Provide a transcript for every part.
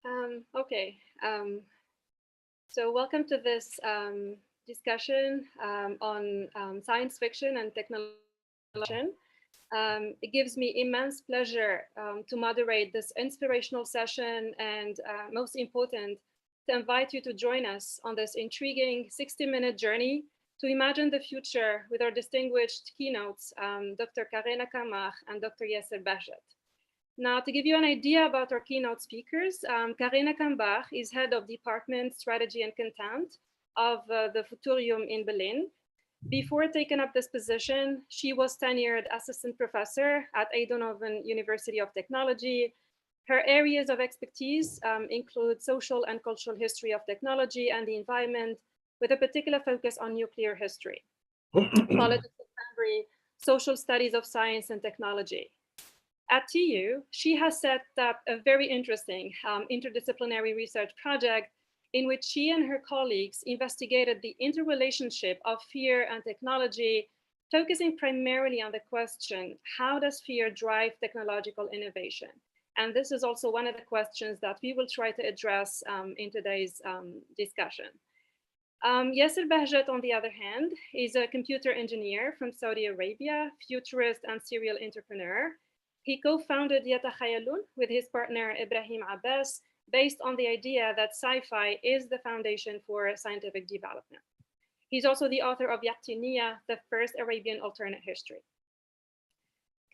Okay, so welcome to this discussion on science fiction and technology. It gives me immense pleasure to moderate this inspirational session and most important, to invite you to join us on this intriguing 60-minute journey to imagine the future with our distinguished keynotes, Dr. Karena Kalmbach and Dr. Yasser Bahjatt. Now, to give you an idea about our keynote speakers, Karena Kalmbach is head of Department Strategy and Content of the Futurium in Berlin. Before taking up this position, she was tenured assistant professor at Eindhoven University of Technology. Her areas of expertise include social and cultural history of technology and the environment, with a particular focus on nuclear history, politics of memory, social studies of science and technology. At TU, she has set up a very interesting interdisciplinary research project in which she and her colleagues investigated the interrelationship of fear and technology, focusing primarily on the question, how does fear drive technological innovation? And this is also one of the questions that we will try to address in today's discussion. Yasser Bahjatt, on the other hand, is a computer engineer from Saudi Arabia, futurist and serial entrepreneur. He co-founded Yatakhayyalun with his partner Ibrahim Abbas, based on the idea that sci-fi is the foundation for scientific development. He's also the author of Yaqtiniya, the first Arabian alternate history.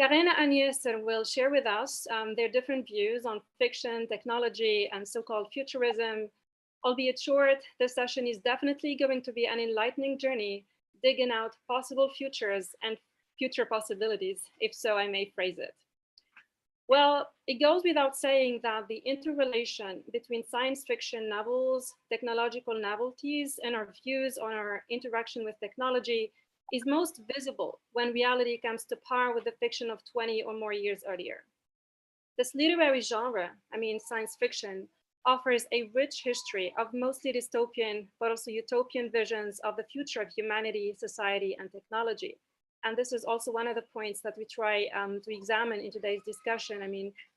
Karena and Yasser will share with us their different views on fiction, technology, and so-called futurism. Albeit short, the session is definitely going to be an enlightening journey, digging out possible futures and future possibilities, if so I may phrase it. Well, it goes without saying that the interrelation between science fiction novels, technological novelties, and our views on our interaction with technology is most visible when reality comes to par with the fiction of 20 or more years earlier. This literary genre, science fiction, offers a rich history of mostly dystopian, but also utopian visions of the future of humanity, society, and technology. And this is also one of the points that we try to examine in today's discussion.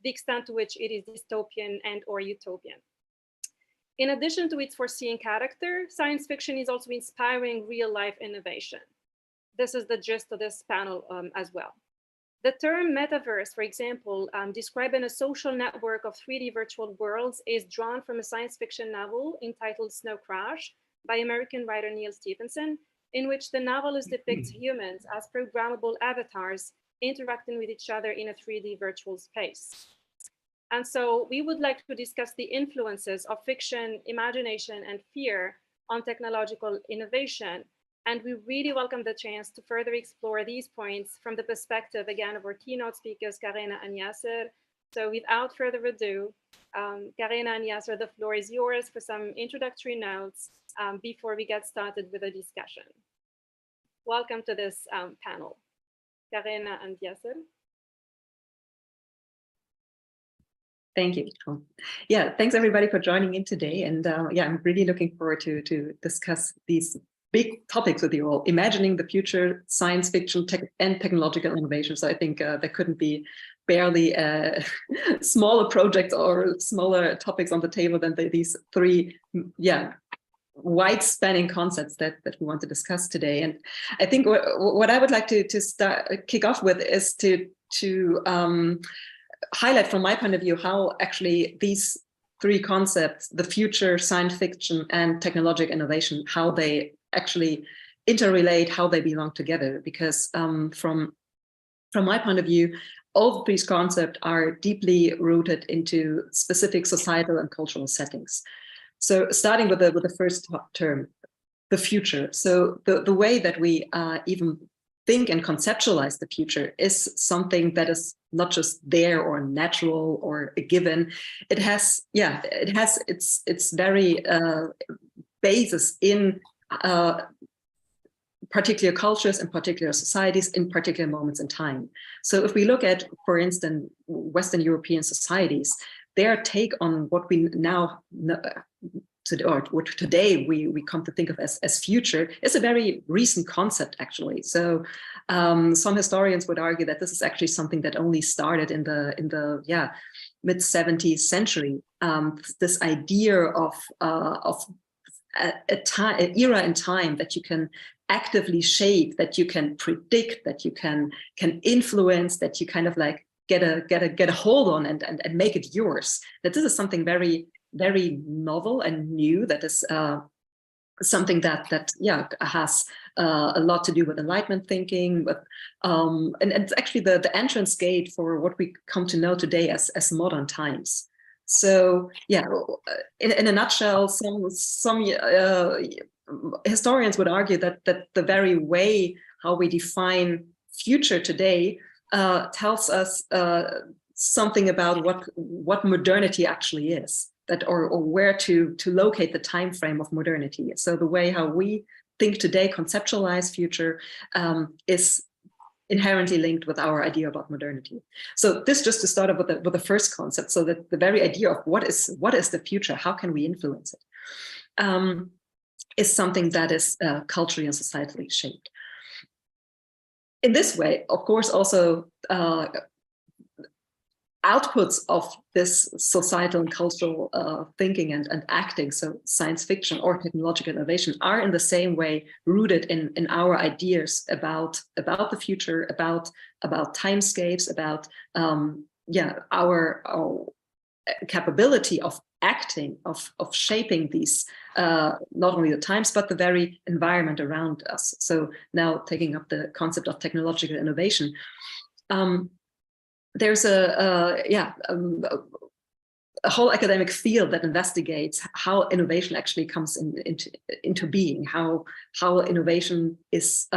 The extent to which it is dystopian and or utopian. In addition to its foreseeing character, science fiction is also inspiring real life innovation. This is the gist of this panel as well. The term metaverse, for example, describing a social network of 3D virtual worlds is drawn from a science fiction novel entitled Snow Crash by American writer Neil Stephenson, in which the novelist depicts humans as programmable avatars interacting with each other in a 3D virtual space. And so we would like to discuss the influences of fiction, imagination, and fear on technological innovation. And we really welcome the chance to further explore these points from the perspective, again, of our keynote speakers, Karena and Yasser. So without further ado, Karena and Yasser, the floor is yours for some introductory notes before we get started with the discussion. Welcome to this panel, Karena and Yasser. Thank you. Yeah, thanks everybody for joining in today. And yeah, I'm really looking forward to discuss these big topics with you all, imagining the future, science fiction, and technological innovation. So I think there couldn't be barely smaller projects or smaller topics on the table than these three, wide-spanning concepts that we want to discuss today. And I think what I would like to kick off with is to highlight from my point of view how actually these three concepts, the future, science fiction, and technological innovation, how they actually interrelate, how they belong together. Because from my point of view, all of these concepts are deeply rooted into specific societal and cultural settings. So starting with the first term, the future. So the way that we even think and conceptualize the future is something that is not just there or natural or a given. It has its very basis in particular cultures and particular societies in particular moments in time. So if we look at, for instance, Western European societies, their take on what we now or what today we come to think of as future is a very recent concept, actually. So some historians would argue that this is actually something that only started in the mid-17th century, this idea of an era in time that you can actively shape, that you can predict, that you can influence, that you kind of like get a hold on and make it yours. That this is something very, very novel and new. That is something that has a lot to do with Enlightenment thinking, but and it's actually the entrance gate for what we come to know today as modern times. So yeah, in a nutshell, some historians would argue that the very way how we define future today tells us something about what modernity actually is, that or where to locate the time frame of modernity. So the way how we think today, conceptualize future, is inherently linked with our idea about modernity. So this just to start up with the first concept. So that the very idea of what is the future, how can we influence it, is something that is culturally and societally shaped. In this way, of course, also outputs of this societal and cultural thinking and acting, so science fiction or technological innovation, are in the same way rooted in our ideas about the future, about timescapes, about our capability of acting, of shaping these not only the times but the very environment around us. So now taking up the concept of technological innovation. There's a whole academic field that investigates how innovation actually comes into being, how innovation is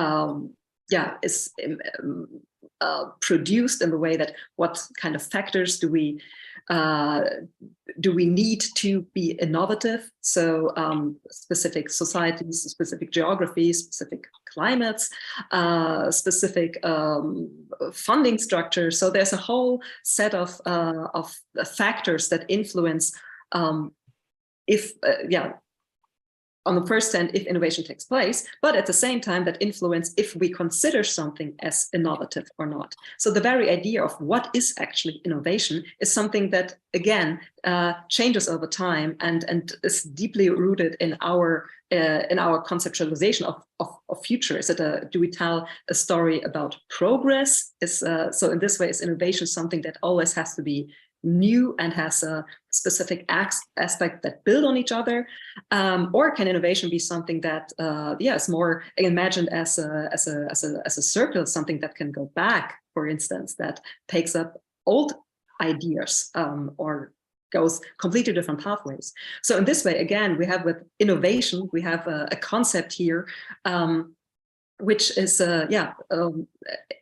produced in the way that what kind of factors do we need to be innovative? So specific societies, specific geographies, specific climates, specific funding structures. So there's a whole set of factors that influence on the first hand, if innovation takes place, but at the same time that influence if we consider something as innovative or not. So the very idea of what is actually innovation is something that, again, changes over time and is deeply rooted in our conceptualization of future. Is it do we tell a story about progress? So in this way, is innovation something that always has to be new and has a specific aspect that build on each other, or can innovation be something that is more imagined as a circle, something that can go back, for instance, that takes up old ideas or goes completely different pathways. So in this way, again, we have with innovation, we have a concept here which is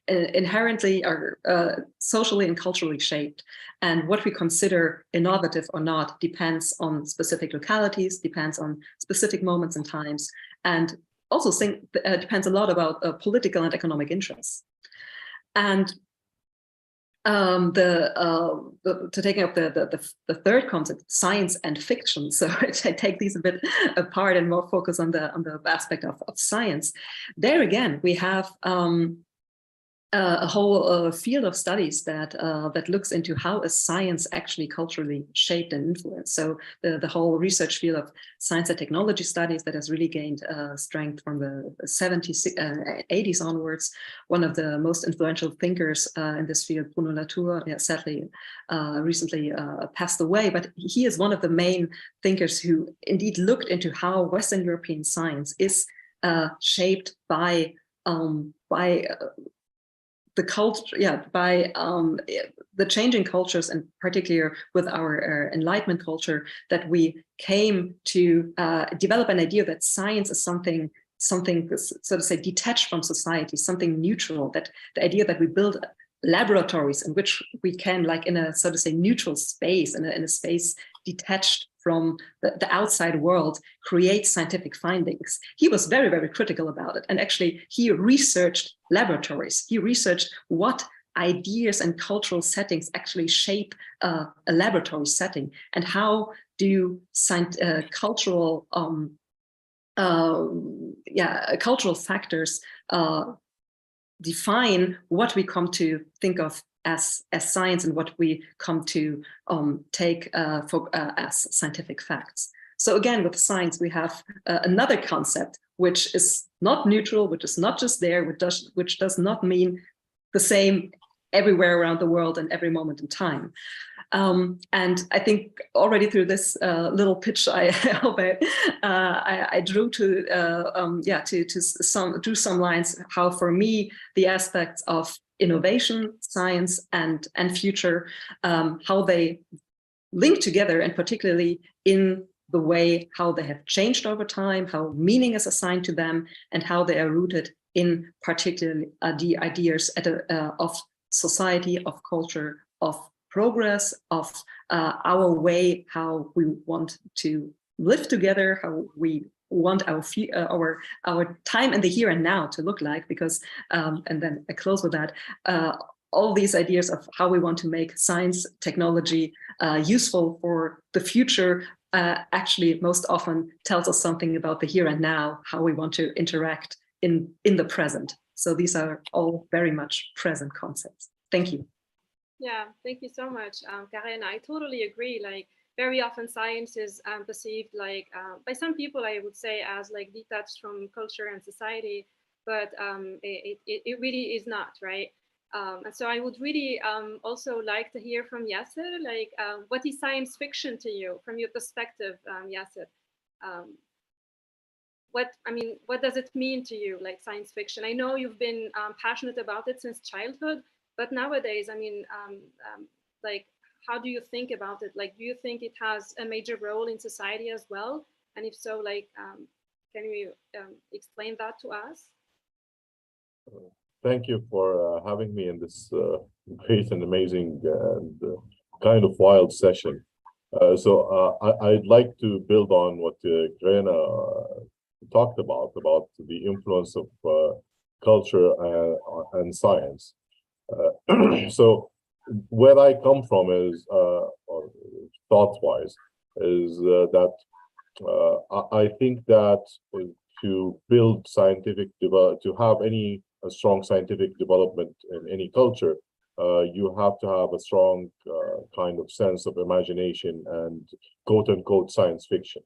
inherently or socially and culturally shaped. And what we consider innovative or not depends on specific localities, depends on specific moments and times, and also depends a lot about political and economic interests. And to take up the third concept, science and fiction. So I take these a bit apart and more focus on the aspect of science. There again, we have a whole field of studies that looks into how is science actually culturally shaped and influenced. So the whole research field of science and technology studies that has really gained strength from the 70s, 80s onwards. One of the most influential thinkers in this field, Bruno Latour, sadly recently passed away, but he is one of the main thinkers who indeed looked into how Western European science is shaped by the culture, by the changing cultures, and particularly with our Enlightenment culture, that we came to develop an idea that science is something, so to say, detached from society, something neutral, that the idea that we build laboratories in which we can, like in a, so to say, neutral space, in a space detached from the outside world, create scientific findings. He was very, very critical about it. And actually, he researched laboratories. He researched what ideas and cultural settings actually shape a laboratory setting, and how do cultural factors define what we come to think of as science and what we come to take as scientific facts. So again, with science, we have another concept which is not neutral, which is not just there, which does not mean the same everywhere around the world and every moment in time. And I think already through this little pitch, I hope I drew to some lines how, for me, the aspects of innovation, science, and future, how they link together, and particularly in the way how they have changed over time, how meaning is assigned to them, and how they are rooted in particular the ideas of society, of culture, of progress, of our way, how we want to live together, how we want our time in the here and now to look like, because, and then I close with that, all these ideas of how we want to make science, technology useful for the future actually most often tells us something about the here and now, how we want to interact in the present. So these are all very much present concepts. Thank you. Yeah, thank you so much, Karen. I totally agree. Like, very often science is perceived like, by some people, I would say, as like detached from culture and society, but it really is not, right? And so I would really also like to hear from Yasser, like, what is science fiction to you, from your perspective, Yasser? What does it mean to you, like science fiction? I know you've been passionate about it since childhood, but nowadays, like, how do you think about it? Like, do you think it has a major role in society as well? And if so, like, can you explain that to us? Thank you for having me in this great and amazing and kind of wild session. I'd like to build on what Karena talked about the influence of culture and science. So where I come from is, thought-wise, is that I think that to build to have a strong scientific development in any culture, you have to have a strong kind of sense of imagination and quote-unquote science fiction.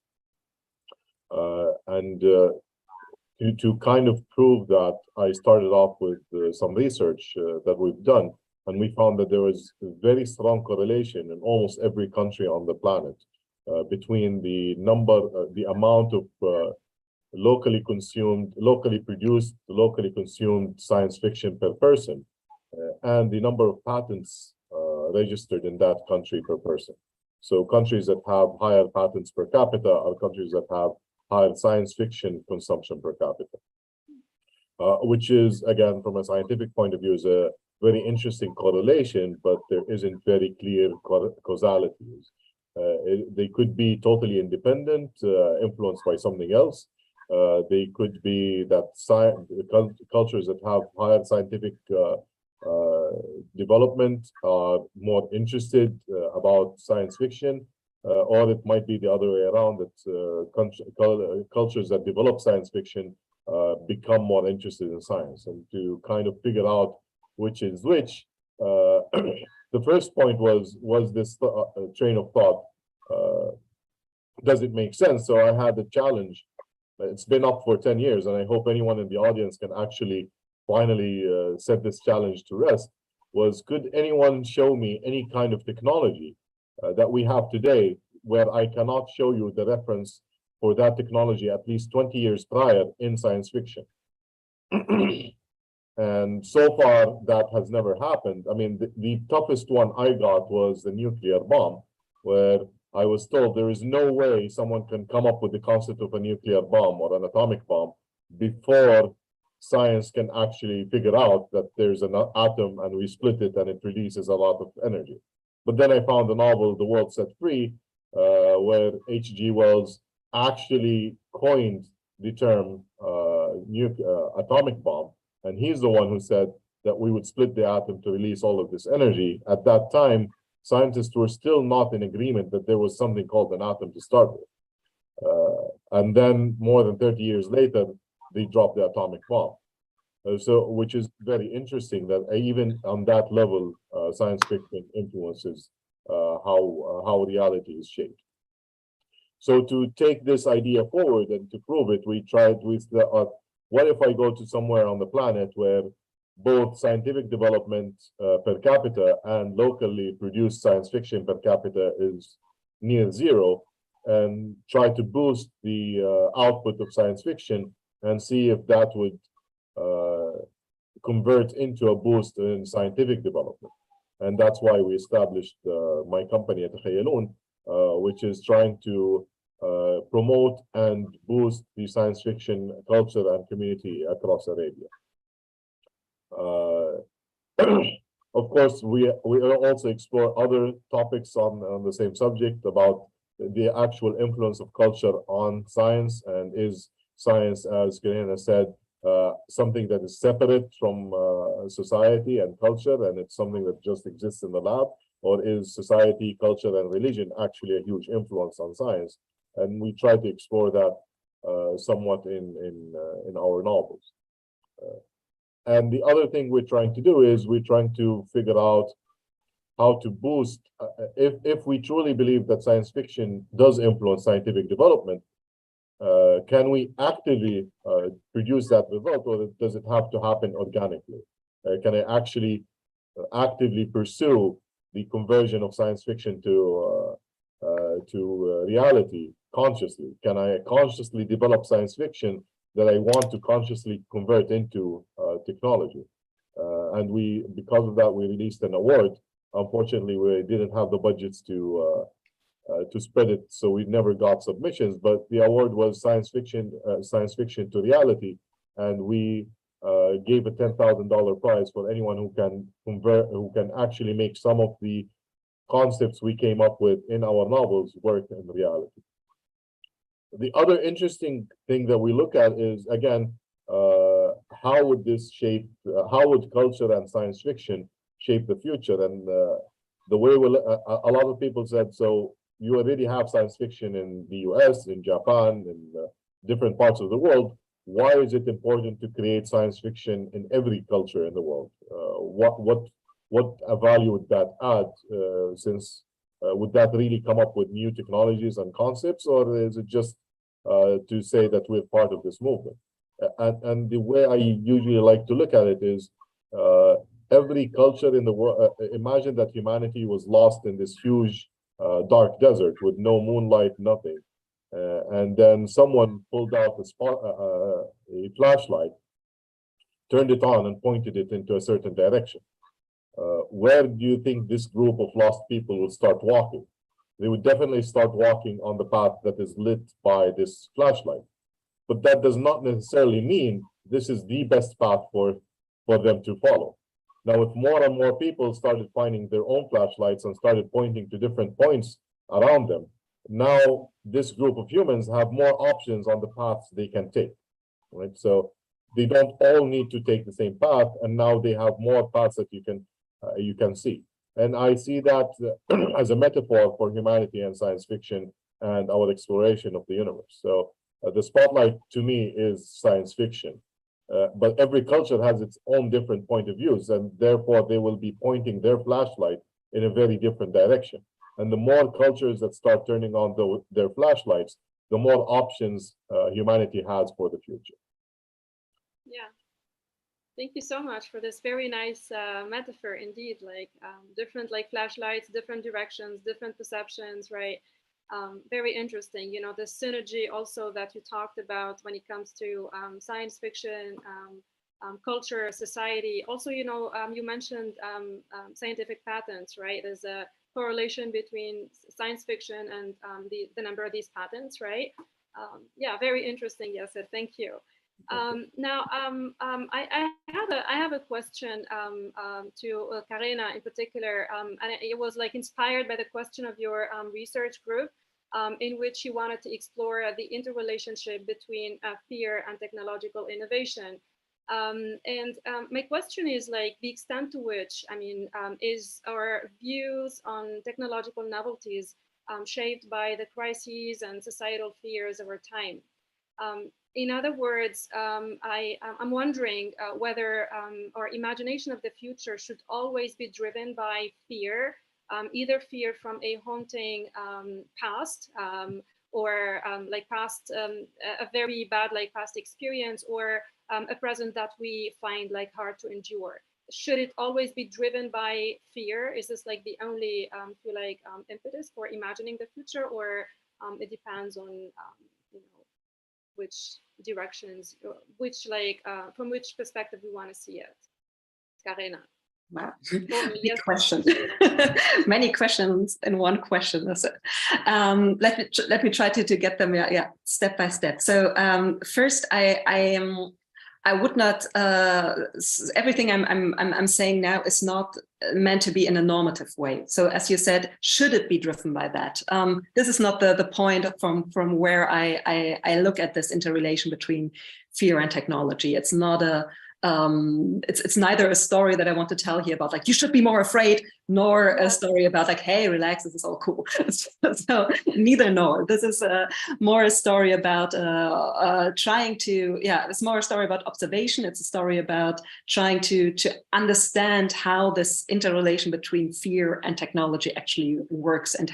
To kind of prove that, I started off with some research that we've done, and we found that there was a very strong correlation in almost every country on the planet between the amount of locally produced, locally consumed science fiction per person, and the number of patents registered in that country per person. So countries that have higher patents per capita are countries that have higher science fiction consumption per capita, which is, again, from a scientific point of view, is a very interesting correlation, but there isn't very clear causalities. They could be totally independent, influenced by something else. They could be that cultures that have higher scientific development are more interested about science fiction, or it might be the other way around, that cultures that develop science fiction become more interested in science. And to kind of figure out which is which, the first point was this train of thought, does it make sense? So I had a challenge. It's been up for 10 years, and I hope anyone in the audience can actually finally set this challenge to rest. Could anyone show me any kind of technology that we have today where I cannot show you the reference for that technology at least 20 years prior in science fiction? And so far, that has never happened. I mean, the toughest one I got was the nuclear bomb, where I was told there is no way someone can come up with the concept of a nuclear bomb or an atomic bomb before science can actually figure out that there's an atom and we split it and it releases a lot of energy. But then I found a novel, The World Set Free, where H.G. Wells actually coined the term atomic bomb. And he's the one who said that we would split the atom to release all of this energy. At that time, scientists were still not in agreement that there was something called an atom to start with. And then more than 30 years later, they dropped the atomic bomb. Which is very interesting that even on that level, science fiction influences how reality is shaped. So to take this idea forward and to prove it, we tried with what if I go to somewhere on the planet where both scientific development per capita and locally produced science fiction per capita is near zero, and try to boost the output of science fiction and see if that would convert into a boost in scientific development. And that's why we established my company at Khayaloon, which is trying to promote and boost the science fiction culture and community across Arabia. Of course, we also explore other topics on the same subject about the actual influence of culture on science, and is science, as Karena said, something that is separate from society and culture, and it's something that just exists in the lab, or is society, culture, and religion actually a huge influence on science? And we try to explore that somewhat in our novels. And the other thing we're trying to do is we're trying to figure out how to boost, if we truly believe that science fiction does influence scientific development, can we actively produce that result, or does it have to happen organically? Can I actually actively pursue the conversion of science fiction to reality consciously? Can I consciously develop science fiction that I want to consciously convert into technology? And because of that, we released an award. Unfortunately, we didn't have the budgets to spread it, so we never got submissions. But the award was science fiction to reality, and we gave a $10,000 prize for anyone who can actually make some of the concepts we came up with in our novels work in reality. The other interesting thing that we look at is, again, how would this shape, how would culture and science fiction shape the future? And the way a lot of people said, so you already have science fiction in the US, in Japan, in different parts of the world. Why is it important to create science fiction in every culture in the world? What value would that add? Since would that really come up with new technologies and concepts, or is it just to say that we're part of this movement? And the way I usually like to look at it is every culture in the world. Imagine that humanity was lost in this huge dark desert with no moonlight, nothing, and then someone pulled out a flashlight, turned it on, and pointed it into a certain direction. Where do you think this group of lost people would start walking? They would definitely start walking on the path that is lit by this flashlight. But that does not necessarily mean this is the best path for them to follow. Now, if more and more people started finding their own flashlights and started pointing to different points around them, now this group of humans have more options on the paths they can take, right? So they don't all need to take the same path, and now they have more paths that you can see. And I see that as a metaphor for humanity and science fiction and our exploration of the universe. So the spotlight to me is science fiction, but every culture has its own different point of views, and therefore they will be pointing their flashlight in a very different direction. And the more cultures that start turning on their flashlights, the more options humanity has for the future. Yeah. Thank you so much for this very nice metaphor indeed, like different like flashlights, different directions, different perceptions, right? Very interesting, you know, the synergy also that you talked about when it comes to science fiction, culture, society. Also, you know, you mentioned scientific patents, right? There's a correlation between science fiction and the number of these patents, right? Yeah, very interesting, Yasser, thank you. Now, I have a question to Karena in particular, and it was like inspired by the question of your research group, in which you wanted to explore the interrelationship between fear and technological innovation. My question is like the extent to which, I mean, is our views on technological novelties shaped by the crises and societal fears of our time? In other words, I'm wondering whether our imagination of the future should always be driven by fear, either fear from a haunting past, or like past, a very bad like past experience, or a present that we find like hard to endure. Should it always be driven by fear? Is this like the only feel like impetus for imagining the future, or it depends on you know, which directions, which like from which perspective we want to see it? Karena. Wow, Yes. big question. Many questions in one question. Let me try to get them step by step. So first, I would not. Everything I'm saying now is not meant to be in a normative way. So as you said, should it be driven by that? This is not the point from where I look at this interrelation between fear and technology. It's not a. It's neither a story that I want to tell here about like you should be more afraid, nor a story about like, hey, relax, this is all cool. So neither nor. This is more a story about trying to, it's more a story about observation. It's a story about trying to understand how this interrelation between fear and technology actually works, and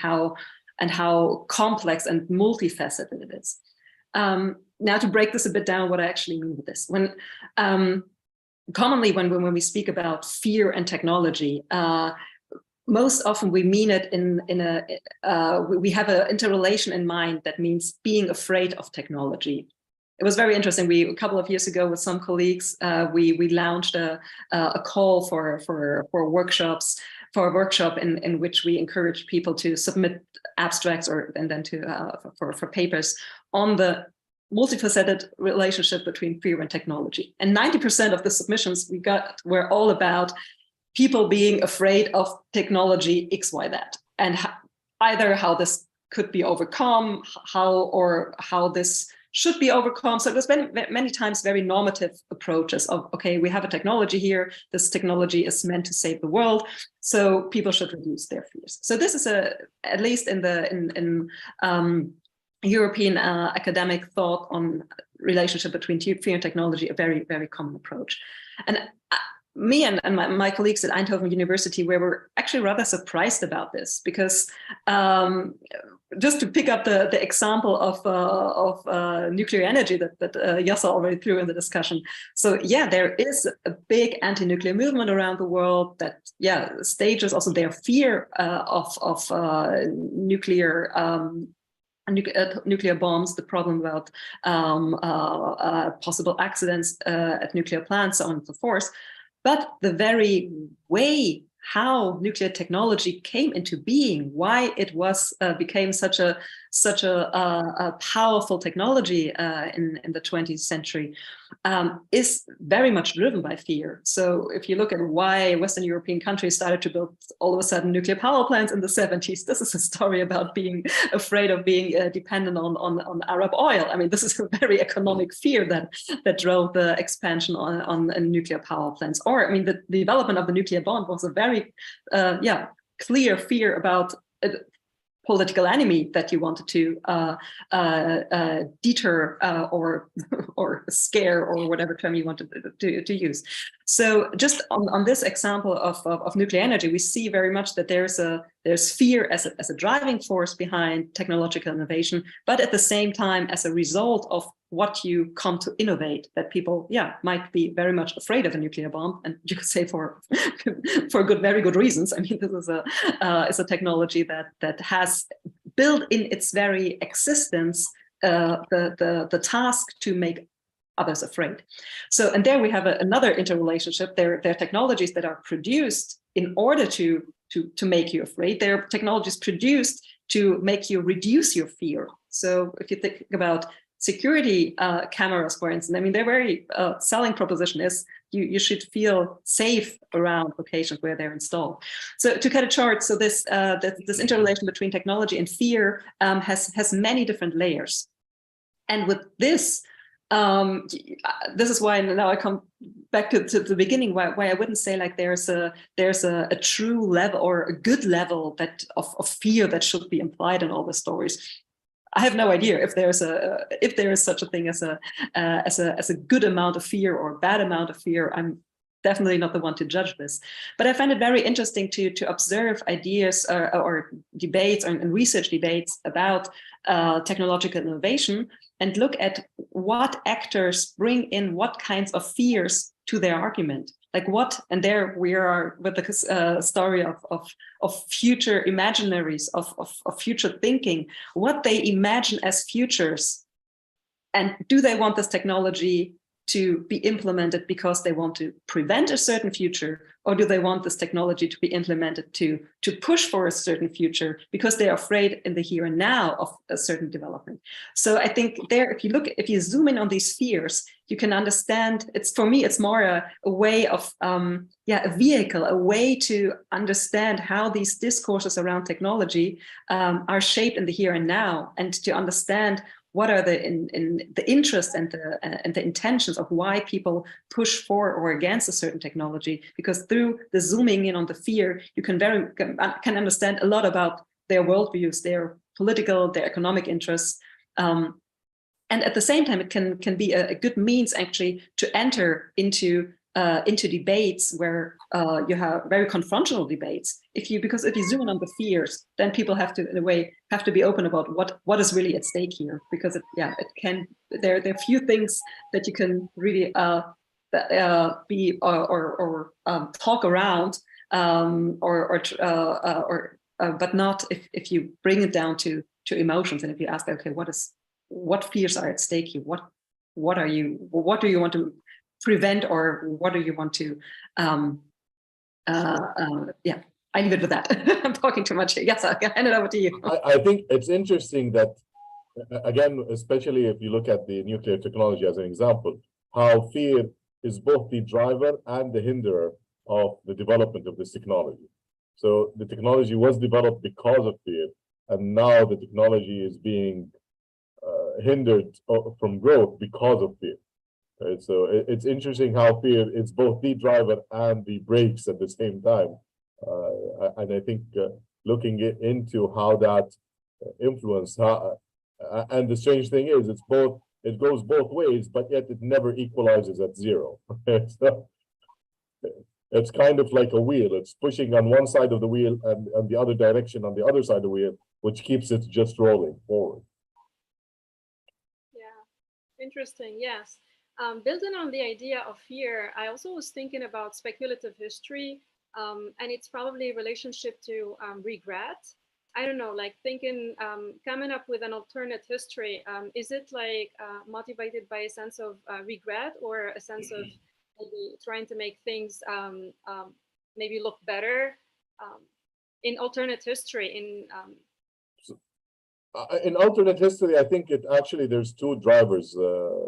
how complex and multifaceted it is. Now to break this a bit down, what I actually mean with this. Commonly when we speak about fear and technology, most often we mean it we have an interrelation in mind that means being afraid of technology. It was very interesting. A couple of years ago with some colleagues, we launched a call for workshops, for a workshop in which we encourage people to submit abstracts and then for papers on the multifaceted relationship between fear and technology. And 90% of the submissions we got were all about people being afraid of technology XYZ, and either how this could be overcome, how this should be overcome. So there's been many times very normative approaches of, okay, we have a technology here, this technology is meant to save the world, so people should reduce their fears. So this is at least in European academic thought on relationship between fear and technology, a very, very common approach. And me and my colleagues at Eindhoven University, we were actually rather surprised about this, because just to pick up the example of nuclear energy that Yasser already threw in the discussion. So yeah, there is a big anti-nuclear movement around the world that stages also their fear of nuclear bombs, the problem about possible accidents at nuclear plants, so on and so forth. But the very way how nuclear technology came into being, why it became such a powerful technology in the 20th century, is very much driven by fear. So if you look at why Western European countries started to build all of a sudden nuclear power plants in the 70s, this is a story about being afraid of being dependent on Arab oil. I mean, this is a very economic fear that drove the expansion on nuclear power plants. Or, I mean, the development of the nuclear bomb was a very clear fear about political enemy that you wanted to deter or scare, or whatever term you wanted to use. So just on this example of nuclear energy, we see very much that there's fear as a driving force behind technological innovation, but at the same time, as a result of what you come to innovate, that people might be very much afraid of a nuclear bomb, and you could say for very good reasons. I mean, this is a technology that has built in its very existence the task to make others afraid. So, and there we have another interrelationship. There are technologies that are produced in order to make you afraid. There are technologies produced to make you reduce your fear. So if you think about security cameras, for instance, I mean, their very selling proposition is you should feel safe around locations where they're installed. So to cut it short, so this interrelation between technology and fear has many different layers. And with this, this is why now I come back to the beginning, why I wouldn't say like there's a true level or a good level of fear that should be implied in all the stories. I have no idea if there is such a thing as a good amount of fear or bad amount of fear. I'm definitely not the one to judge this, but I find it very interesting to observe ideas or debates and research debates about technological innovation and look at what actors bring in what kinds of fears to their argument. Like what, and there we are with the story of future imaginaries, of future thinking, what they imagine as futures. And do they want this technology to be implemented because they want to prevent a certain future, or do they want this technology to be implemented to push for a certain future because they're afraid in the here and now of a certain development? So I think there, if you zoom in on these fears, you can understand, for me, it's more a way of, a vehicle, a way to understand how these discourses around technology are shaped in the here and now, and to understand what are the interests and the intentions of why people push for or against a certain technology. Because through the zooming in on the fear, you can understand a lot about their worldviews, their political, their economic interests. And at the same time, it can be a good means actually to enter into debates where you have very confrontational debates. Because if you zoom in on the fears, then people have to, in a way, have to be open about what is really at stake here. Because there are few things that you can really be or talk around, but not if you bring it down to emotions, and if you ask, okay, what fears are at stake here? What do you want to prevent, or what do you want to I leave it with that. I'm talking too much. Yes, I'll hand it over to you. I think it's interesting that, again, especially if you look at the nuclear technology as an example, how fear is both the driver and the hinderer of the development of this technology. So the technology was developed because of fear, and now the technology is being hindered from growth because of fear. Right? So it's interesting how fear is both the driver and the brakes at the same time. And I think looking into how that influence, and the strange thing is, it goes both ways, but yet it never equalizes at zero. So it's kind of like a wheel. It's pushing on one side of the wheel and the other direction on the other side of the wheel, which keeps it just rolling forward. Yeah, interesting. Yes. Building on the idea of fear, I also was thinking about speculative history, and it's probably relationship to regret. I don't know, like thinking, coming up with an alternate history. Is it like motivated by a sense of regret, or a sense of maybe trying to make things maybe look better in alternate history? In alternate history, I think there's two drivers,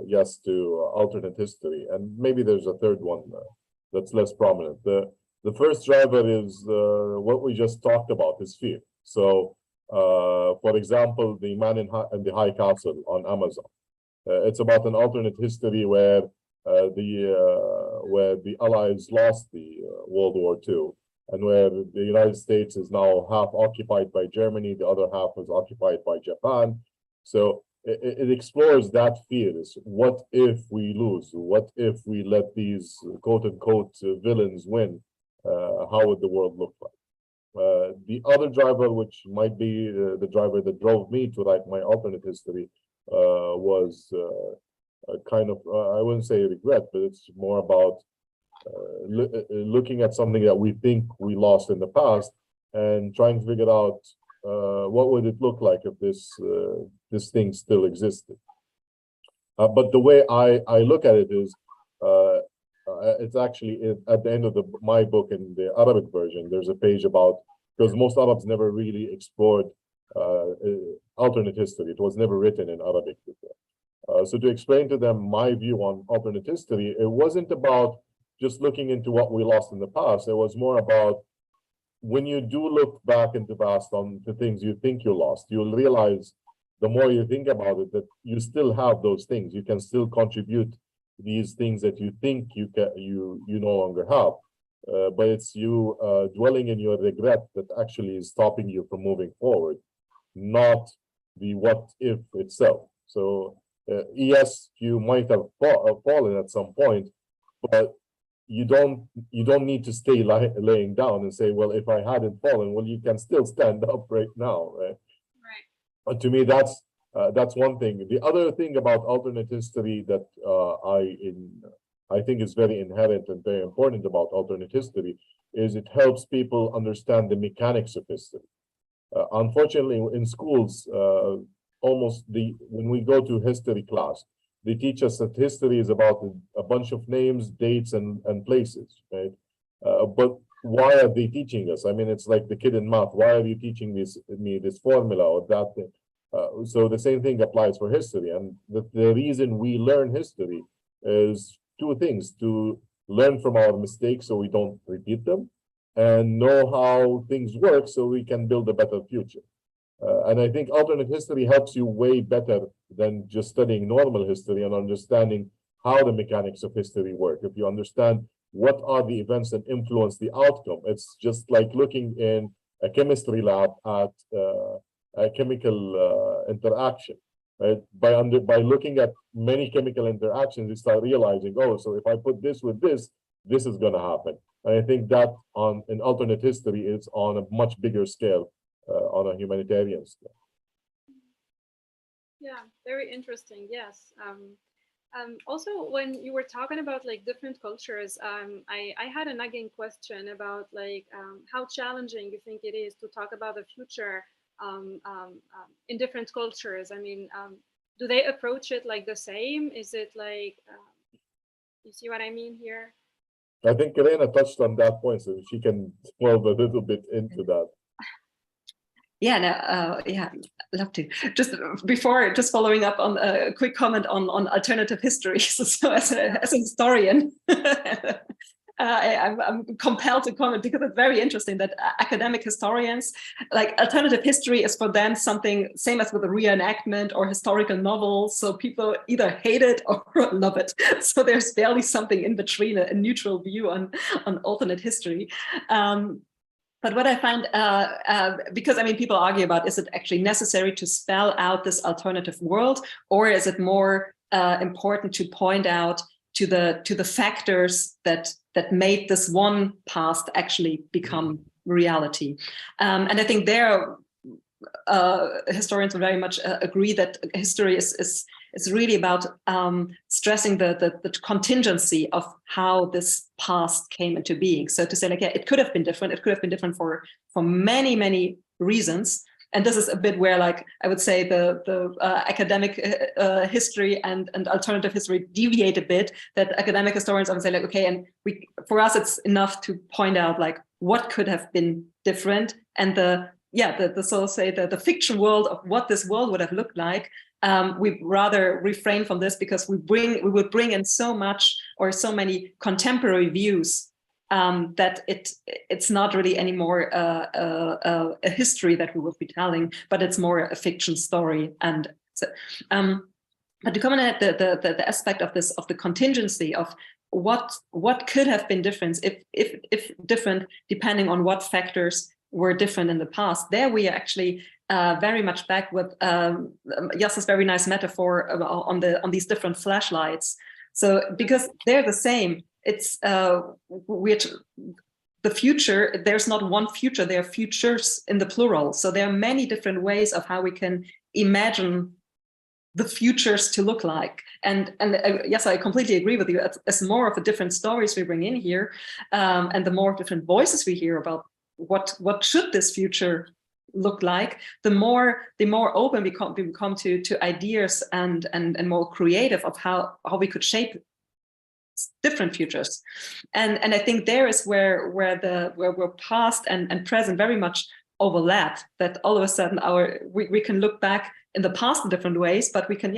yes, to alternate history, and maybe there's a third one that's less prominent. The first driver is what we just talked about, is fear. So, for example, The Man in the High Castle on Amazon. It's about an alternate history where the Allies lost the World War II, and where the United States is now half occupied by Germany, the other half is occupied by Japan. So it explores that fear: is what if we lose? What if we let these quote-unquote villains win? How would the world look like? The other driver, which might be the driver that drove me to write my alternate history, was a kind of, I wouldn't say regret, but it's more about looking at something that we think we lost in the past and trying to figure out what would it look like if this thing still existed. But the way I look at it is, it's actually at the end of my book in the Arabic version, there's a page about, because most Arabs never really explored alternate history. It was never written in Arabic before. So to explain to them my view on alternate history, it wasn't about just looking into what we lost in the past. It was more about, when you do look back into the past on the things you think you lost, you'll realize the more you think about it, that you still have those things. You can still contribute these things that you think you no longer have. But it's you dwelling in your regret that actually is stopping you from moving forward, not the what if itself. So yes, you might have fallen at some point, but you don't need to stay laying down and say, well, if I hadn't fallen, well, you can still stand up right now, right? Right. But to me, that's one thing. The other thing about alternate history that I think is very inherent and very important about alternate history is it helps people understand the mechanics of history. Unfortunately, in schools, when we go to history class, they teach us that history is about a bunch of names, dates, and places, right? But why are they teaching us? I mean, it's like the kid in math. Why are you teaching me this formula or that thing? So the same thing applies for history. And the reason we learn history is two things: to learn from our mistakes so we don't repeat them, and know how things work so we can build a better future. And I think alternate history helps you way better than just studying normal history and understanding how the mechanics of history work. If you understand what are the events that influence the outcome, it's just like looking in a chemistry lab at a chemical interaction. Right? By looking at many chemical interactions, you start realizing, oh, so if I put this with this, this is going to happen. And I think that in alternate history is on a much bigger scale, on a humanitarian scale. Yeah, very interesting. Yes. Also, when you were talking about like different cultures, I had a nagging question about like how challenging you think it is to talk about the future in different cultures. I mean, do they approach it like the same? Is it like, you see what I mean here? I think Karena touched on that point, so she can delve a little bit into that. Yeah, no, yeah, love to. Just following up on a quick comment on alternative history. So as a historian, I'm compelled to comment because it's very interesting that academic historians, like alternative history is for them something same as with a reenactment or historical novels. So people either hate it or love it. So there's barely something in between, a neutral view on alternate history. But what I find, because I mean, people argue about, is it actually necessary to spell out this alternative world, or is it more important to point out to the factors that made this one past actually become reality? And I think there, historians would very much agree that history is really about stressing the contingency of how this past came into being. So to say, like, yeah, it could have been different. It could have been different for many, many reasons. And this is a bit where, like, I would say the academic history and alternative history deviate a bit. That academic historians often say, like, okay, and for us it's enough to point out like what could have been different, and the fiction world of what this world would have looked like. We rather refrain from this because we would bring in so much or so many contemporary views that it's not really anymore a history that we would be telling, but it's more a fiction story. And so, but to comment at the aspect of this, of the contingency of what could have been different if different depending on what factors were different in the past. There we are actually very much back with Yasser's very nice metaphor on these different flashlights. So because they're the same, it's the future. There's not one future. There are futures in the plural. So there are many different ways of how we can imagine the futures to look like. And yes, I completely agree with you. As more of the different stories we bring in here, and the more different voices we hear about what should this future look like, the more open we become to ideas and more creative of how we could shape different futures. And I think there is where we're past and present very much overlap, that all of a sudden we can look back in the past in different ways, but we can,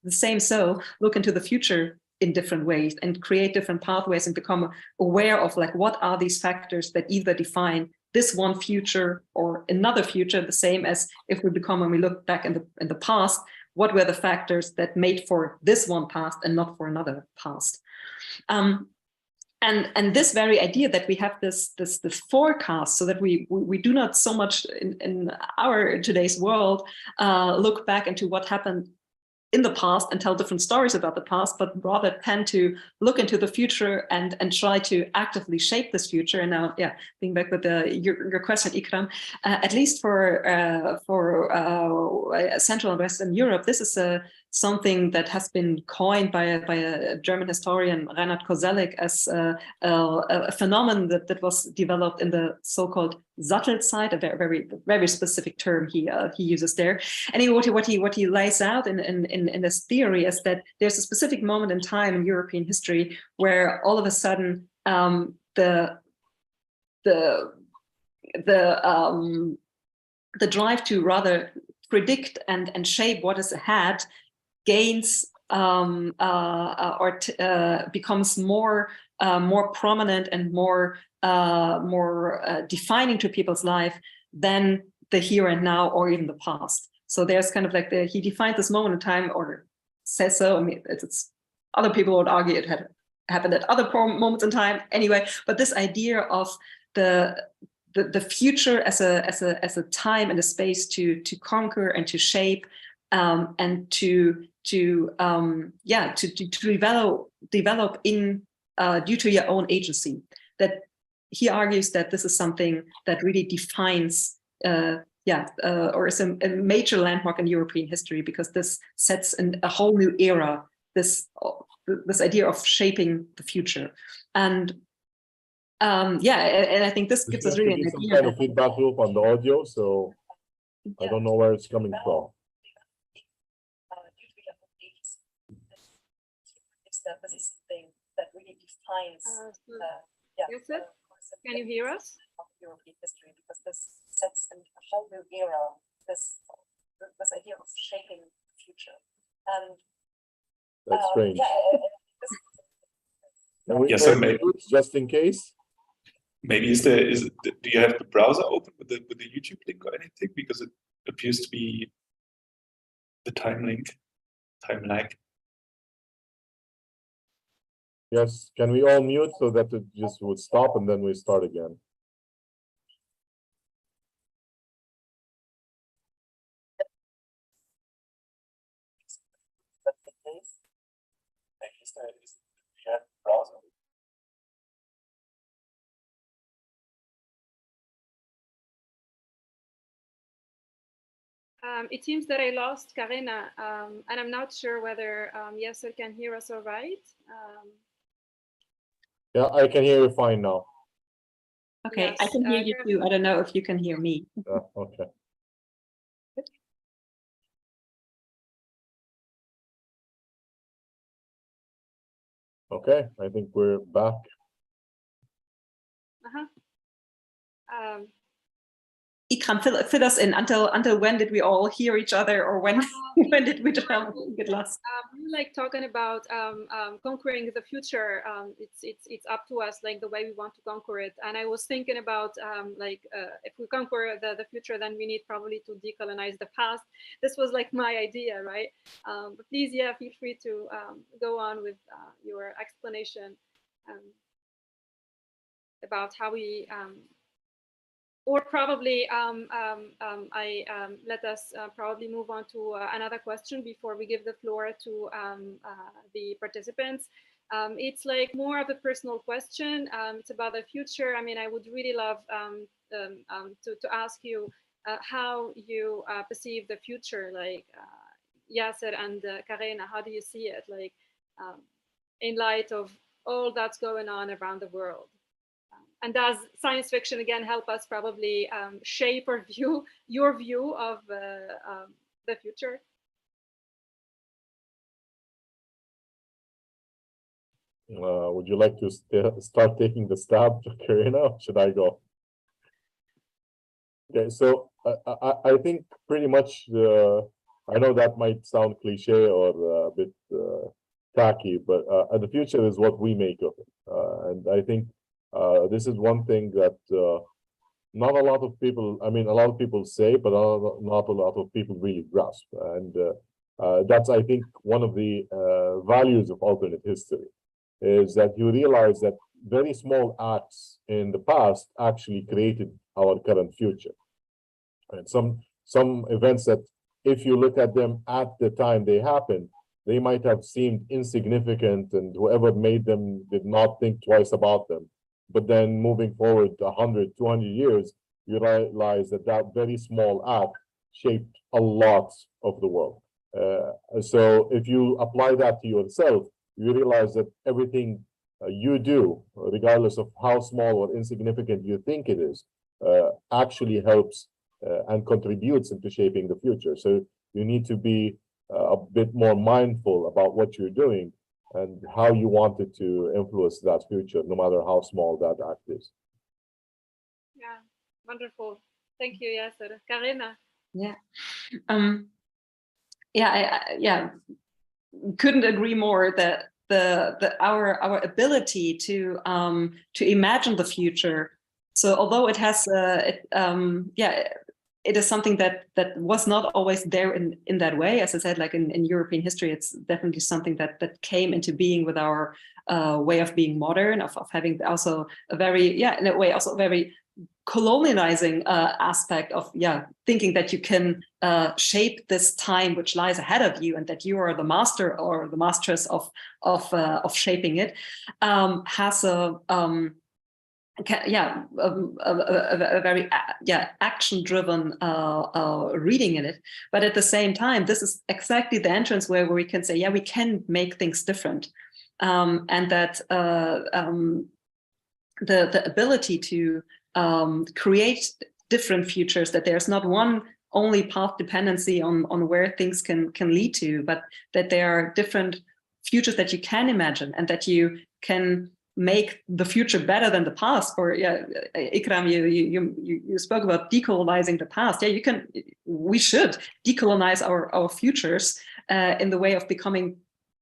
the same so look into the future in different ways and create different pathways and become aware of like what are these factors that either define this one future or another future, the same as if when we look back in the past, what were the factors that made for this one past and not for another past. And this very idea that we have this forecast, so that we do not so much in our today's world look back into what happened in the past and tell different stories about the past, but rather tend to look into the future and try to actively shape this future. And now, yeah, being back with your question, Ikram, at least for Central and Western Europe, this is something that has been coined by a German historian, Reinhard Koselleck, as a phenomenon that was developed in the so-called Sattelzeit, a very specific term he uses there. And what he lays out in this theory is that there's a specific moment in time in European history where all of a sudden the drive to rather predict and shape what is ahead gains or becomes more prominent and more defining to people's life than the here and now or even the past. So there's kind of like he defined this moment in time, or says so. I mean, it's other people would argue it had happened at other moments in time anyway. But this idea of the future as a time and a space to conquer and to shape and to develop in due to your own agency. That he argues that this is something that really defines or is a major landmark in European history, because this sets a whole new era, this idea of shaping the future. And and I think this gives us really an some idea. kind of feedback loop on the audio, so I don't know where it's coming from. This is something that really defines Yasser, can you hear us? Of European history, because this sets a whole new era, this idea of shaping the future. And That's strange. Can we Yes, sir, maybe. Just in case? Maybe do you have the browser open with the YouTube link or anything? Because it appears to be the time lag. Yes, can we all mute so that it just would stop and then we start again? It seems that I lost Karena, and I'm not sure whether Yasser can hear us all right. Yeah, I can hear you fine now. Okay, Yes, I can hear you too. I don't know if you can hear me. Okay. Okay, I think we're back. Ikram, fill us in. Until when did we all hear each other, or when did we get lost? We like talking about conquering the future. It's up to us, like the way we want to conquer it. And I was thinking about if we conquer the future, then we need probably to decolonize the past. This was like my idea, right? But please, yeah, feel free to go on with your explanation about how we. Or probably let us probably move on to another question before we give the floor to the participants. It's like more of a personal question. It's about the future. I mean, I would really love to ask you how you perceive the future, like Yasser and Karena, how do you see it, like in light of all that's going on around the world? And does science fiction again help us probably shape or your view of the future? Would you like to start taking the stab, Karina, or should I go? Okay, so I think pretty much I know that might sound cliche or a bit tacky, but the future is what we make of it, and I think. This is one thing that not a lot of people, I mean, a lot of people say, but not a lot of people really grasp. And that's, I think, one of the values of alternate history. is that you realize that very small acts in the past actually created our current future. And some events that, if you look at them at the time they happened, they might have seemed insignificant, and whoever made them did not think twice about them. But then moving forward 100, 200 years, you realize that that very small act shaped a lot of the world. So if you apply that to yourself, you realize that everything you do, regardless of how small or insignificant you think it is, actually helps and contributes into shaping the future. So you need to be a bit more mindful about what you're doing and how you want it to influence that future, no matter how small that act is. Yeah, wonderful. Thank you, Yasser. Karena. Yeah. Yeah, couldn't agree more that our ability to imagine the future. So although it has it is something that was not always there in that way, as I said, like in European history, it's definitely something that came into being with our way of being modern, of having also a very, in a way, also very colonializing aspect of thinking that you can shape this time which lies ahead of you, and that you are the master or the mistress of shaping it, has a very action-driven reading in it. But at the same time, this is exactly the entrance where we can say, we can make things different, and that the ability to create different futures, that there's not one only path dependency on where things can lead to, but that there are different futures that you can imagine, and that you can make the future better than the past. Or Ikram, you spoke about decolonizing the past. We should decolonize our futures in the way of becoming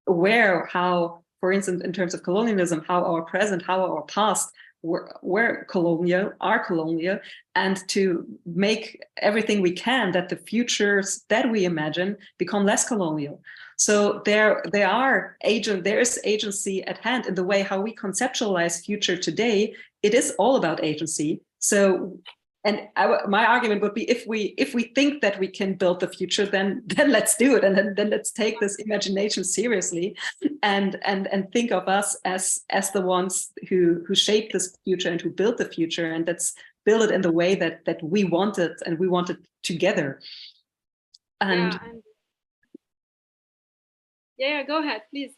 aware how, for instance, in terms of colonialism, how our present, how our past were colonial, are colonial, and to make everything we can that the futures that we imagine become less colonial. So there is agency at hand in the way how we conceptualize future today. It is all about agency. So, and my argument would be, if we think that we can build the future, then let's do it, and then let's take this imagination seriously, and think of us as the ones who shape this future and who build the future, and let's build it in the way that we want it, and we want it together. And go ahead, please.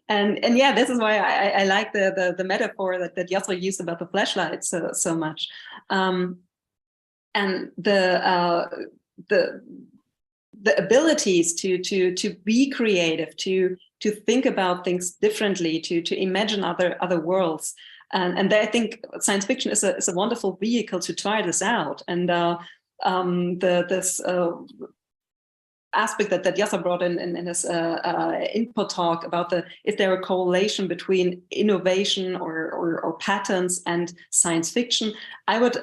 And this is why I like the metaphor that Yasser used about the flashlight so much, and the abilities to be creative, to think about things differently, to imagine other worlds, and I think science fiction is a wonderful vehicle to try this out. And this aspect that Yasser brought in his input talk about is there a correlation between innovation or patterns and science fiction? I would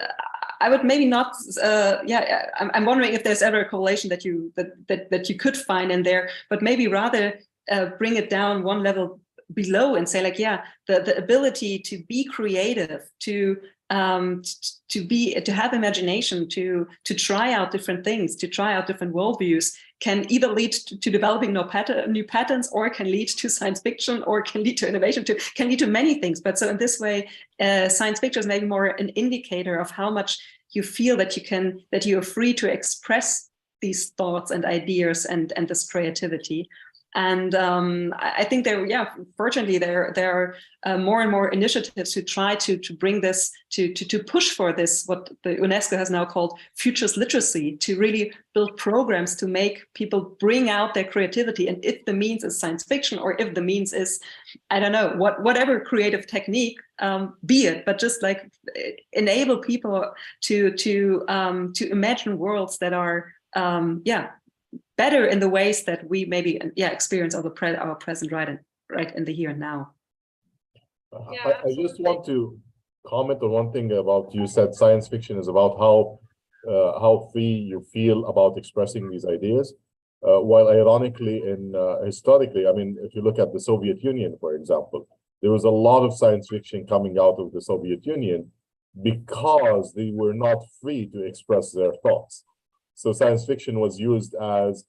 maybe not. I'm wondering if there's ever a correlation that you could find in there, but maybe rather bring it down one level below and say, like, the ability to be creative, to have imagination, to try out different things, to try out different worldviews, can either lead to developing new patterns, or can lead to science fiction, or can lead to innovation, can lead to many things. But so in this way, science fiction is maybe more an indicator of how much you feel that you are free to express these thoughts and ideas and this creativity. And I think fortunately there are more and more initiatives to try to bring this, to push for this, what the UNESCO has now called futures literacy, to really build programs to make people bring out their creativity. And if the means is science fiction, or if the means is, I don't know, whatever creative technique, be it, but just like enable people to imagine worlds that are better in the ways that we maybe experience our present right in the here and now. I just want to comment on one thing about, you said science fiction is about how free you feel about expressing these ideas. while ironically, historically, I mean, if you look at the Soviet Union, for example, there was a lot of science fiction coming out of the Soviet Union because they were not free to express their thoughts. So science fiction was used as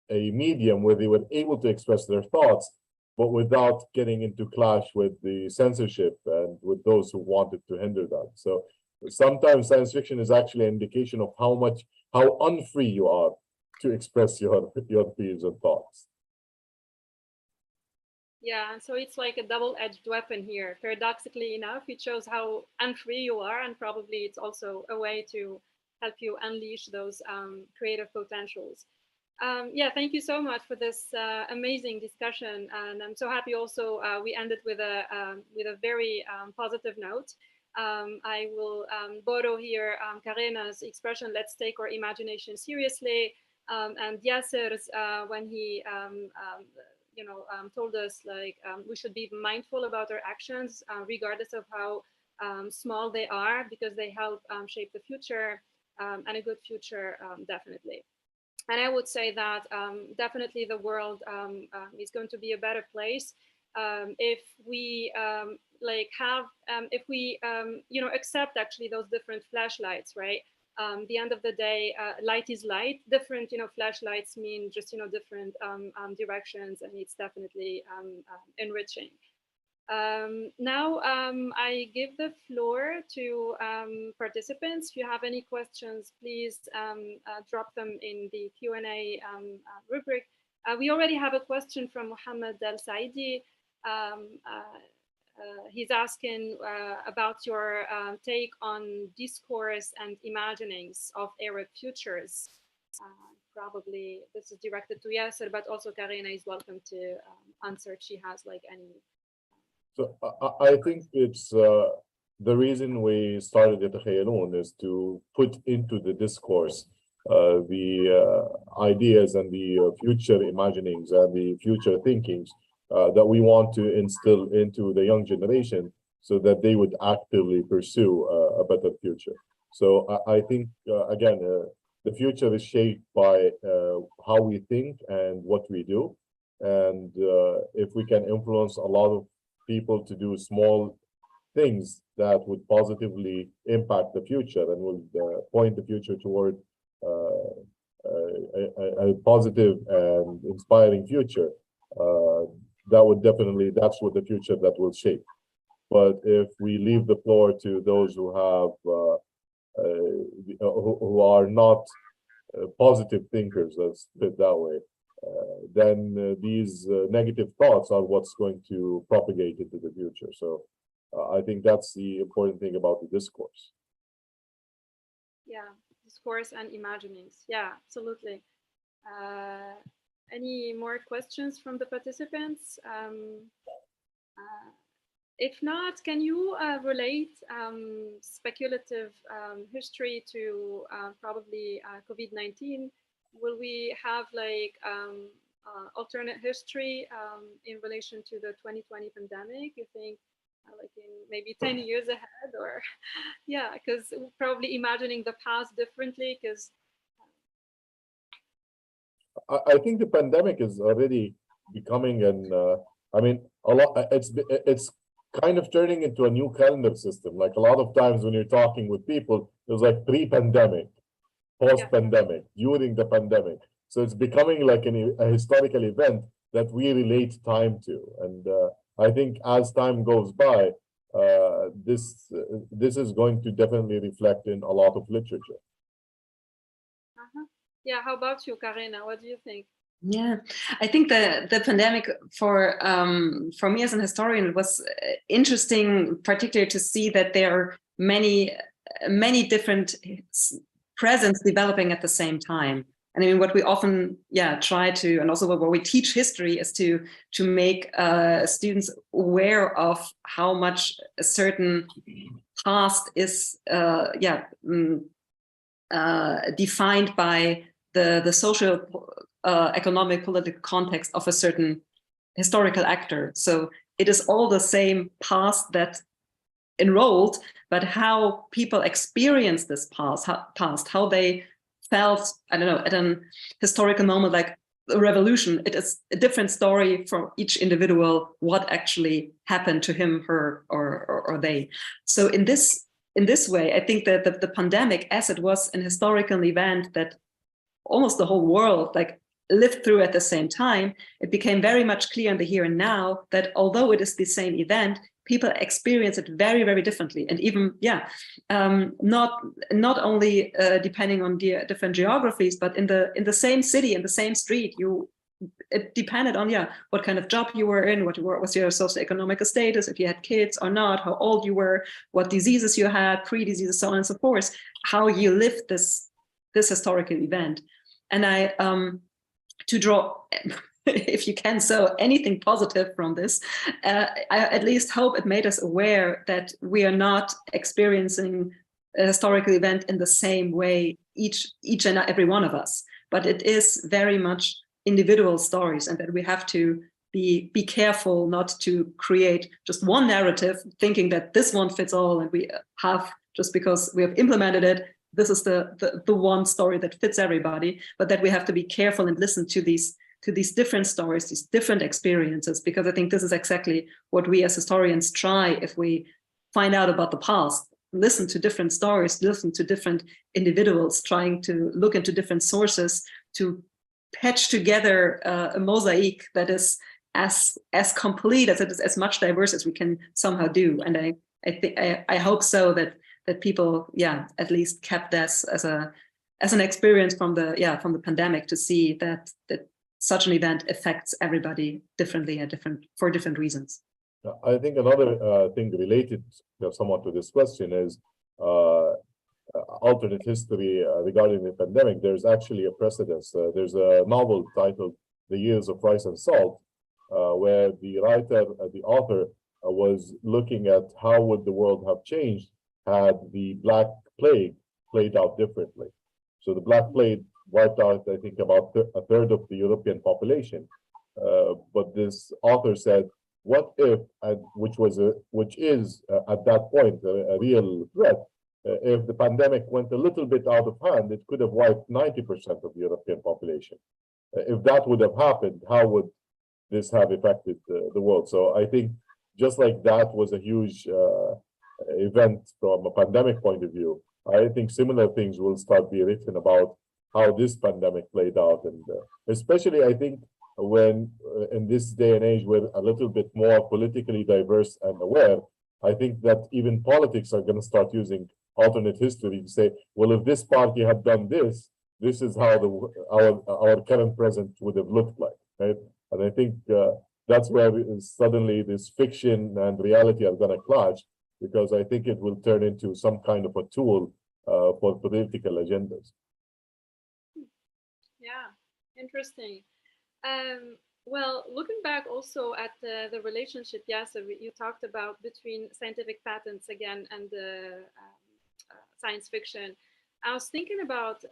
a medium where they were able to express their thoughts, but without getting into clash with the censorship and with those who wanted to hinder that. So sometimes science fiction is actually an indication of how unfree you are to express your fears and thoughts. Yeah, so it's like a double-edged weapon here. Paradoxically enough, it shows how unfree you are, and probably it's also a way to help you unleash those creative potentials. Yeah, thank you so much for this amazing discussion, and I'm so happy also we ended with a very positive note. I will borrow here Karena's expression, let's take our imagination seriously, and Yasser's when he told us like we should be mindful about our actions regardless of how small they are, because they help shape the future, and a good future definitely. And I would say that definitely the world is going to be a better place if we accept actually those different flashlights, right? The end of the day, light is light. Different, flashlights mean just, different directions, and it's definitely enriching. Now I give the floor to participants. If you have any questions, please drop them in the Q&A rubric. We already have a question from Mohammed Al Saidi. He's asking about your take on discourse and imaginings of Arab futures. Probably this is directed to Yasser, but also Karena is welcome to answer if she has like any. So I think it's the reason we started Yatakhayyalun is to put into the discourse the ideas and the future imaginings and the future thinkings that we want to instill into the young generation so that they would actively pursue a better future. So I think, again, the future is shaped by how we think and what we do. And if we can influence a lot of people to do small things that would positively impact the future and will point the future toward a positive and inspiring future, that would definitely, that's what the future that will shape. But if we leave the floor to those who have, who are not positive thinkers, let's put it that way, then these negative thoughts are what's going to propagate into the future. So I think that's the important thing about the discourse. Yeah, discourse and imaginings. Yeah, absolutely. Any more questions from the participants? If not, can you relate speculative history to probably COVID-19? Will we have like alternate history in relation to the 2020 pandemic? You think like in maybe 10 years ahead, or yeah, because probably imagining the past differently, because I think the pandemic is already becoming an I mean a lot, it's kind of turning into a new calendar system. Like a lot of times when you're talking with people, it was like pre-pandemic, post-pandemic, during the pandemic. So it's becoming like a historical event that we relate time to. And I think as time goes by, this is going to definitely reflect in a lot of literature. Yeah, how about you, Karena? What do you think? Yeah, I think the pandemic for me as an historian, it was interesting, particularly to see that there are many different presence developing at the same time. And I mean, what we often try to, and also what we teach history is to make students aware of how much a certain past is defined by the social, economic, political context of a certain historical actor. So it is all the same past that enrolled, but how people experience this past, how they felt, I don't know, at an historical moment, like a revolution. It is a different story for each individual, what actually happened to him, her, or they. So in this way, I think that the pandemic, as it was an historical event that almost the whole world lived through at the same time, it became very much clear in the here and now that although it is the same event, people experience it very, very differently. And even, not only depending on the different geographies, but in the same city, in the same street, it depended on what kind of job you were in, what was your socioeconomic status, if you had kids or not, how old you were, what diseases you had, pre-diseases, so on and so forth, how you lived this historical event. And I to draw, if you can, so anything positive from this, I at least hope it made us aware that we are not experiencing a historical event in the same way, each and every one of us, but it is very much individual stories, and that we have to be careful not to create just one narrative, thinking that this one fits all, and we have, just because we have implemented it, this is the one story that fits everybody, but that we have to be careful and listen to these different stories, these different experiences, because I think this is exactly what we as historians try if we find out about the past. Listen to different stories, listen to different individuals, trying to look into different sources to patch together a mosaic that is as complete as it is, as much diverse as we can somehow do. And I hope so that people, at least kept this as an experience from the pandemic, to see that such an event affects everybody differently for different reasons. I think another thing related somewhat to this question is alternate history regarding the pandemic. There's actually a precedence. There's a novel titled "The Years of Rice and Salt," where the author was looking at how would the world have changed had the Black Plague played out differently. So the Black Plague wiped out, I think, about a third of the European population. But this author said, what if, which is at that point a real threat, if the pandemic went a little bit out of hand, it could have wiped 90% of the European population. If that would have happened, how would this have affected the world? So I think just like that was a huge event from a pandemic point of view, I think similar things will start being written about how this pandemic played out. And especially, I think, when in this day and age we're a little bit more politically diverse and aware, I think that even politics are going to start using alternate history to say, well, if this party had done this, this is how our current present would have looked like, right? And I think that's where suddenly this fiction and reality are going to clash, because I think it will turn into some kind of a tool for political agendas. Yeah, interesting. Well, looking back also at the relationship, Yasser, you talked about between scientific patents again and the science fiction. I was thinking about,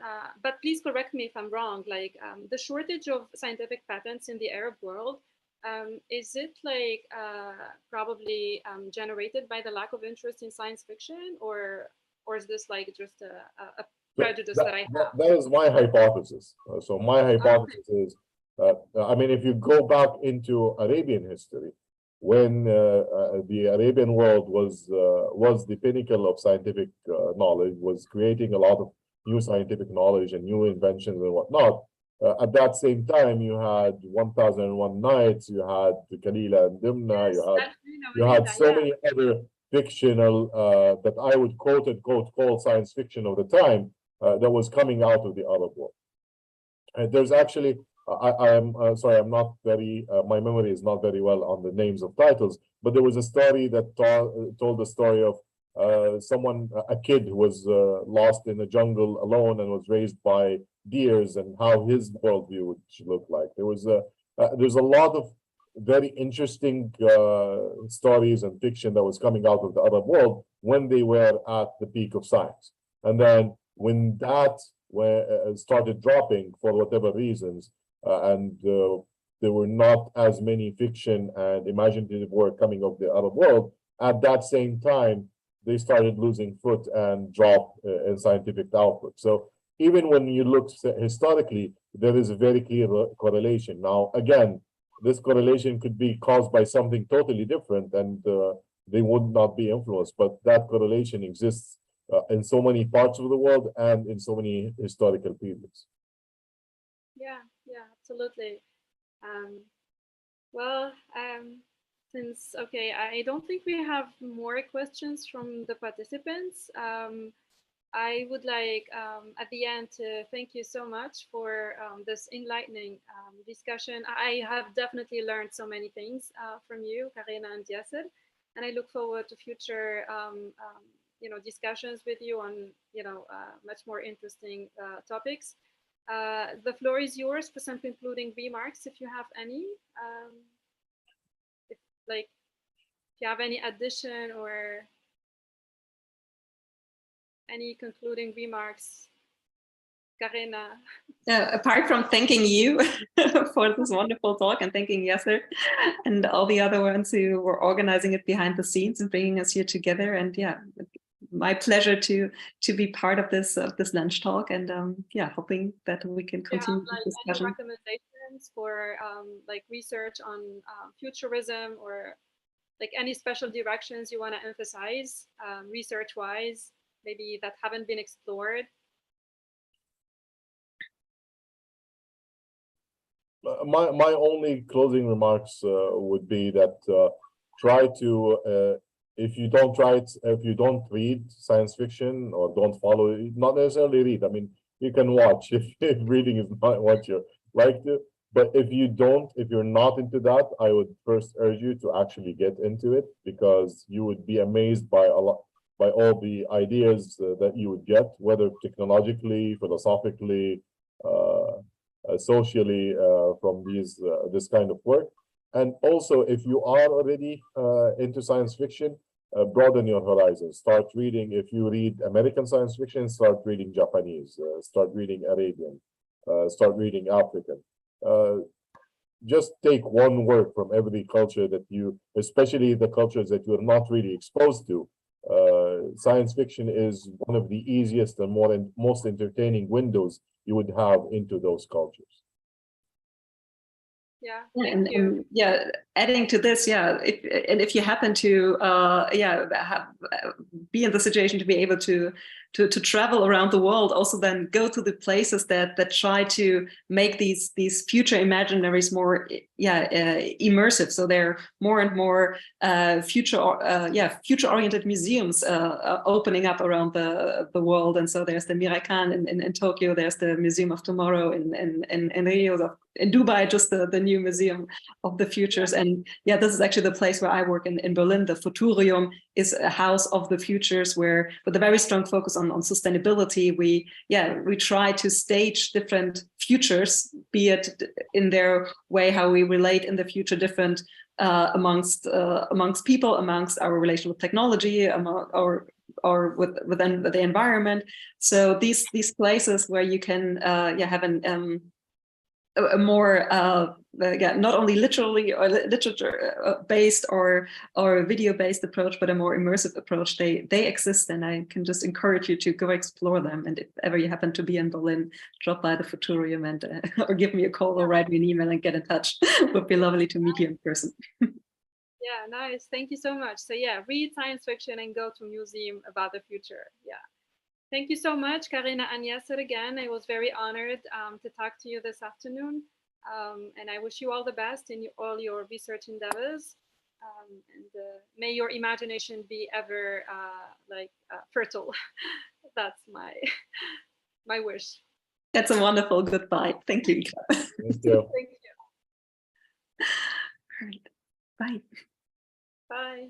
but please correct me if I'm wrong, like the shortage of scientific patents in the Arab world, is it like probably generated by the lack of interest in science fiction, or is this like just a prejudice that I have? That is my hypothesis. So my hypothesis is, I mean, if you go back into Arabian history, when the Arabian world was the pinnacle of scientific knowledge, was creating a lot of new scientific knowledge and new inventions and whatnot. At that same time, you had 1001 Nights, you had Kalila and Dimna, you had so many other fictional that I would quote unquote call science fiction of the time that was coming out of the Arab world. And there's actually, I am sorry, I'm not very, my memory is not very well on the names of titles, but there was a story that told the story of a kid who was lost in the jungle alone and was raised by deers, and how his worldview would look like. There's a lot of very interesting stories and fiction that was coming out of the Arab world when they were at the peak of science. And then when that started dropping for whatever reasons, and there were not as many fiction and imaginative work coming of the Arab world, at that same time, they started losing foot and drop in scientific output. So even when you look historically, there is a very clear correlation. Now, again, this correlation could be caused by something totally different, and they would not be influenced, but that correlation exists in so many parts of the world and in so many historical periods. Yeah, absolutely. Well, since, okay, I don't think we have more questions from the participants. I would like at the end to thank you so much for this enlightening discussion. I have definitely learned so many things from you, Karena and Yasser, and I look forward to future discussions with you on much more interesting topics. The floor is yours for some concluding remarks, if you have any. If you have any addition or any concluding remarks, Karena? Apart from thanking you for this wonderful talk and thanking Yasser and all the other ones who were organizing it behind the scenes and bringing us here together, and yeah, my pleasure to be part of this lunch talk, and yeah, hoping that we can continue this discussion. Any recommendations for research on futurism, or any special directions you want to emphasize research-wise, maybe that haven't been explored? My only closing remarks would be that try to if you don't read science fiction or don't follow it, not necessarily read. I mean, you can watch if reading is not what you like to. But if you're not into that, I would first urge you to actually get into it, because you would be amazed by all the ideas that you would get, whether technologically, philosophically, socially, from this kind of work. And also, if you are already into science fiction, broaden your horizons. Start reading. If you read American science fiction, start reading Japanese. Start reading Arabian. Start reading African. Just take one word from every culture that especially the cultures that you're not really exposed to. Science fiction is one of the easiest and most entertaining windows you would have into those cultures. Yeah, and adding to this, if you happen to be in the situation to be able to travel around the world, also then go to the places that try to make these future imaginaries more immersive. So they're more and more future oriented museums opening up around the world. And so there's the Mirakan in Tokyo, there's the Museum of Tomorrow in Rio, in Dubai, just the new Museum of the Futures. And yeah, this is actually the place where I work in Berlin. The Futurium is a house of the futures, where with a very strong focus on sustainability, we try to stage different futures, be it in their way how we relate in the future, different amongst people, amongst our relation with technology, or within the environment. So these places where you can have a more not only literally or literature based or video based approach, but a more immersive approach, they exist, and I can just encourage you to go explore them. And if ever you happen to be in Berlin, drop by the Futurium and or give me a call or write me an email and get in touch. It would be lovely to meet you in person. Yeah, nice. Thank you so much. So yeah, read science fiction and go to a museum about the future. Yeah. Thank you so much, Karena and Yasser, again. I was very honored to talk to you this afternoon. And I wish you all the best in all your research endeavors. And may your imagination be ever fertile. That's my wish. That's a wonderful goodbye. Thank you. Thank you. Thank you. All right. Bye. Bye.